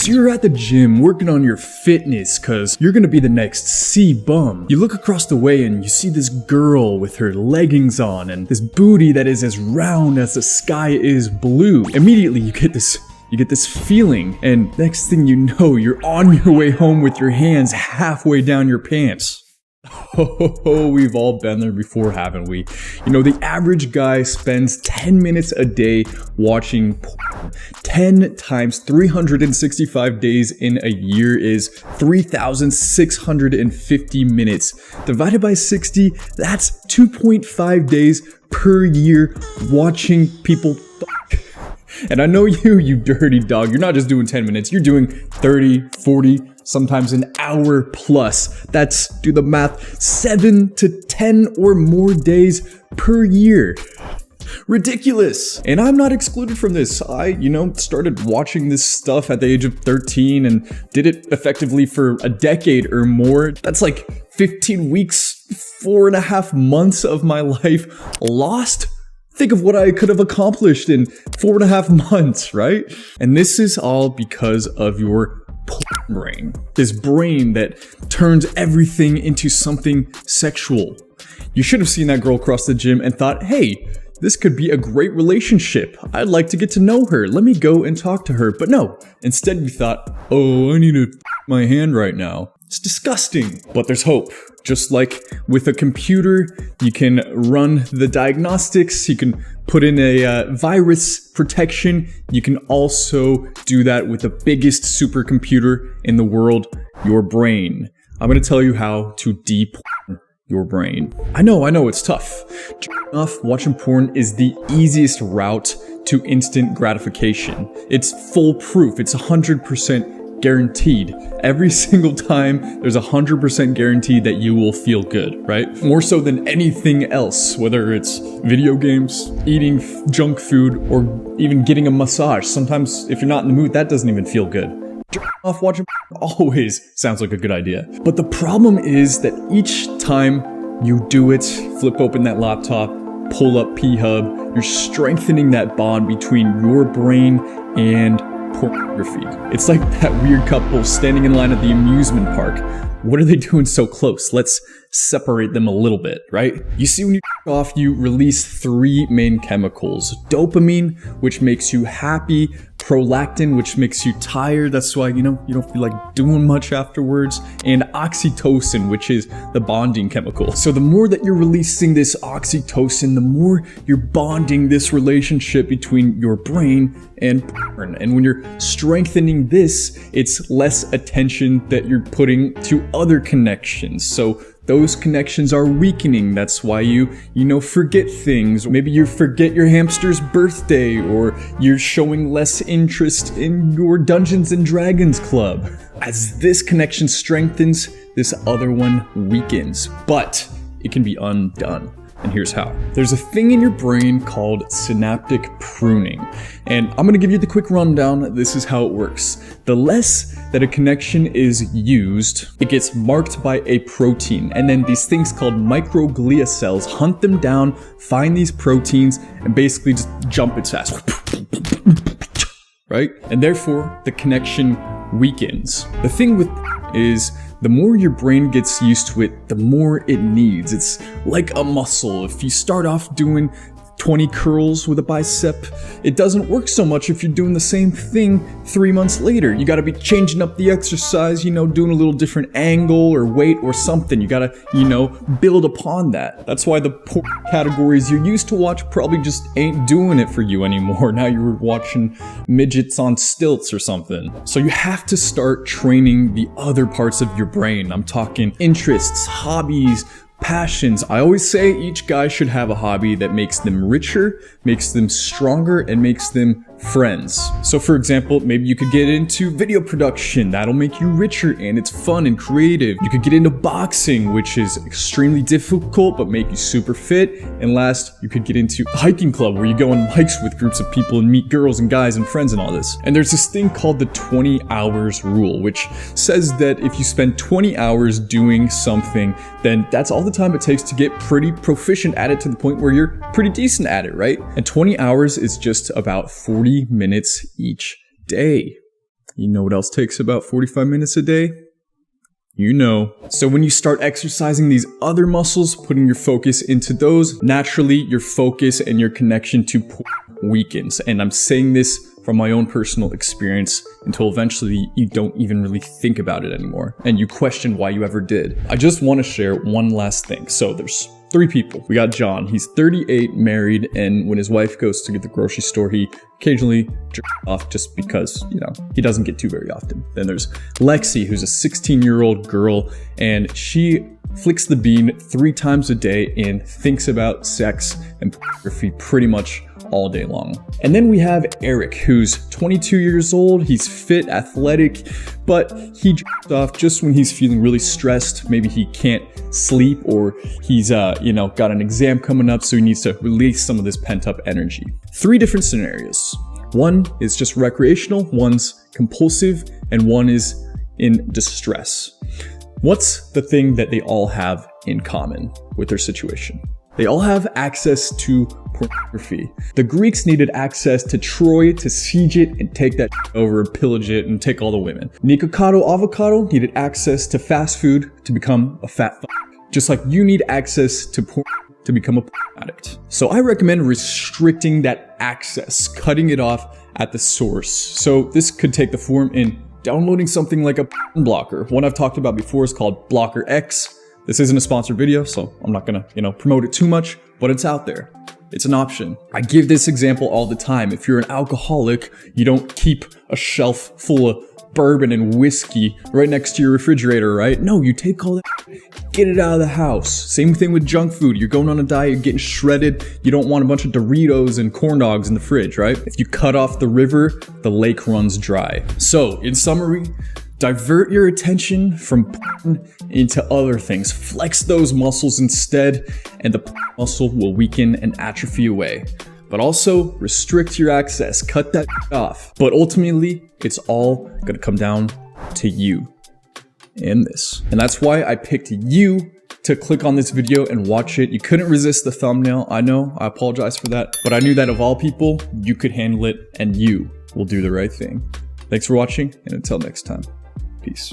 So you're at the gym working on your fitness cause you're gonna be the next C-bum. You look across the way and you see this girl with her leggings on and this booty that is as round as the sky is blue. Immediately you get this feeling, and next thing you know, you're on your way home with your hands halfway down your pants. Oh, we've all been there before, haven't we? You know, the average guy spends 10 minutes a day watching porn. 10 times 365 days in a year is 3,650 minutes. Divided by 60, that's 2.5 days per year watching people fuck. And I know you dirty dog, you're not just doing 10 minutes, you're doing 30, 40, sometimes an hour plus. That's, do the math, 7 to 10 or more days per year. Ridiculous. And I'm not excluded from this. I, started watching this stuff at the age of 13 and did it effectively for a decade or more. That's like 15 weeks, 4.5 months of my life lost. Think of what I could have accomplished in 4.5 months, right? And this is all because of your brain. This brain that turns everything into something sexual. You should have seen that girl across the gym and thought, hey, this could be a great relationship. I'd like to get to know her. Let me go and talk to her. But no, instead you thought, oh, I need to my hand right now. It's disgusting, but there's hope. Just like with a computer, you can run the diagnostics, you can put in a virus protection, you can also do that with the biggest supercomputer in the world, your brain. I'm gonna tell you how to de-porn your brain. I know, it's tough. Watching porn is the easiest route to instant gratification. It's foolproof, it's 100% guaranteed. Every single time, there's 100% guarantee that you will feel good, right? More so than anything else, whether it's video games, eating junk food, or even getting a massage. Sometimes, if you're not in the mood, that doesn't even feel good. Off watching always sounds like a good idea. But the problem is that each time you do it, flip open that laptop, pull up P-Hub, you're strengthening that bond between your brain and pornography. It's like that weird couple standing in line at the amusement park. What are they doing so close? Let's separate them a little bit, right? You see, when you off, you release 3 main chemicals. Dopamine, which makes you happy. Prolactin, which makes you tired. That's why, you don't feel like doing much afterwards. And oxytocin, which is the bonding chemical. So the more that you're releasing this oxytocin, the more you're bonding this relationship between your brain and porn. And when you're strengthening this, it's less attention that you're putting to other connections. So those connections are weakening. That's why you forget things. Maybe you forget your hamster's birthday, or you're showing less interest in your Dungeons and Dragons club. As this connection strengthens, this other one weakens. But it can be undone. And here's how. There's a thing in your brain called synaptic pruning. And I'm gonna give you the quick rundown. This is how it works. The less that a connection is used, it gets marked by a protein. And then these things called microglia cells hunt them down, find these proteins, and basically just jump its ass. Right? And therefore, the connection weakens. The thing with is the more your brain gets used to it, the more it needs. It's like a muscle. If you start off doing 20 curls with a bicep, it doesn't work so much if you're doing the same thing 3 months later. You gotta be changing up the exercise, doing a little different angle or weight or something. You gotta, build upon that. That's why the porn categories you used to watch probably just ain't doing it for you anymore. Now you're watching midgets on stilts or something. So you have to start training the other parts of your brain. I'm talking interests, hobbies, passions. I always say each guy should have a hobby that makes them richer, makes them stronger, and makes them friends. So for example, maybe you could get into video production. That'll make you richer and it's fun and creative. You could get into boxing, which is extremely difficult but make you super fit. And last, you could get into a hiking club where you go on hikes with groups of people and meet girls and guys and friends and all this. And there's this thing called the 20 hours rule, which says that if you spend 20 hours doing something, then that's all the time it takes to get pretty proficient at it, to the point where you're pretty decent at it, right? And 20 hours is just about 40 minutes each day. You know what else takes about 45 minutes a day? You know. So when you start exercising these other muscles, putting your focus into those, naturally your focus and your connection to weakens. And I'm saying this from my own personal experience until eventually you don't even really think about it anymore and you question why you ever did. I just want to share one last thing. So there's 3 people. We got John, he's 38, married, and when his wife goes to get the grocery store, he occasionally jerks off just because, you know, he doesn't get to very often. Then there's Lexi, who's a 16-year-old girl, and she flicks the bean 3 times a day and thinks about sex and pornography pretty much all day long. And then we have Eric, who's 22 years old. He's fit, athletic, but he jerks off just when he's feeling really stressed. Maybe he can't sleep, or he's got an exam coming up, so he needs to release some of this pent-up energy. 3 different scenarios. One is just recreational, one's compulsive, and one is in distress. What's the thing that they all have in common with their situation? They all have access to pornography. The Greeks needed access to Troy to siege it and take that over, pillage it, and take all the women. Nikocado Avocado needed access to fast food to become a fat fuck. Just like you need access to porn to become a porn addict. So I recommend restricting that access, cutting it off at the source. So this could take the form in downloading something like a porn blocker. One I've talked about before is called Blocker X. This isn't a sponsored video, so I'm not gonna, promote it too much, but it's out there. It's an option. I give this example all the time. If you're an alcoholic, you don't keep a shelf full of bourbon and whiskey right next to your refrigerator, right? No, you take all that, get it out of the house. Same thing with junk food. You're going on a diet, getting shredded. You don't want a bunch of Doritos and corn dogs in the fridge, right? If you cut off the river, the lake runs dry. So, in summary, divert your attention from porn into other things. Flex those muscles instead, and the muscle will weaken and atrophy away. But also, restrict your access, cut that off. But ultimately, it's all gonna come down to you and this. And that's why I picked you to click on this video and watch it. You couldn't resist the thumbnail, I know, I apologize for that. But I knew that of all people, you could handle it and you will do the right thing. Thanks for watching, and until next time, peace.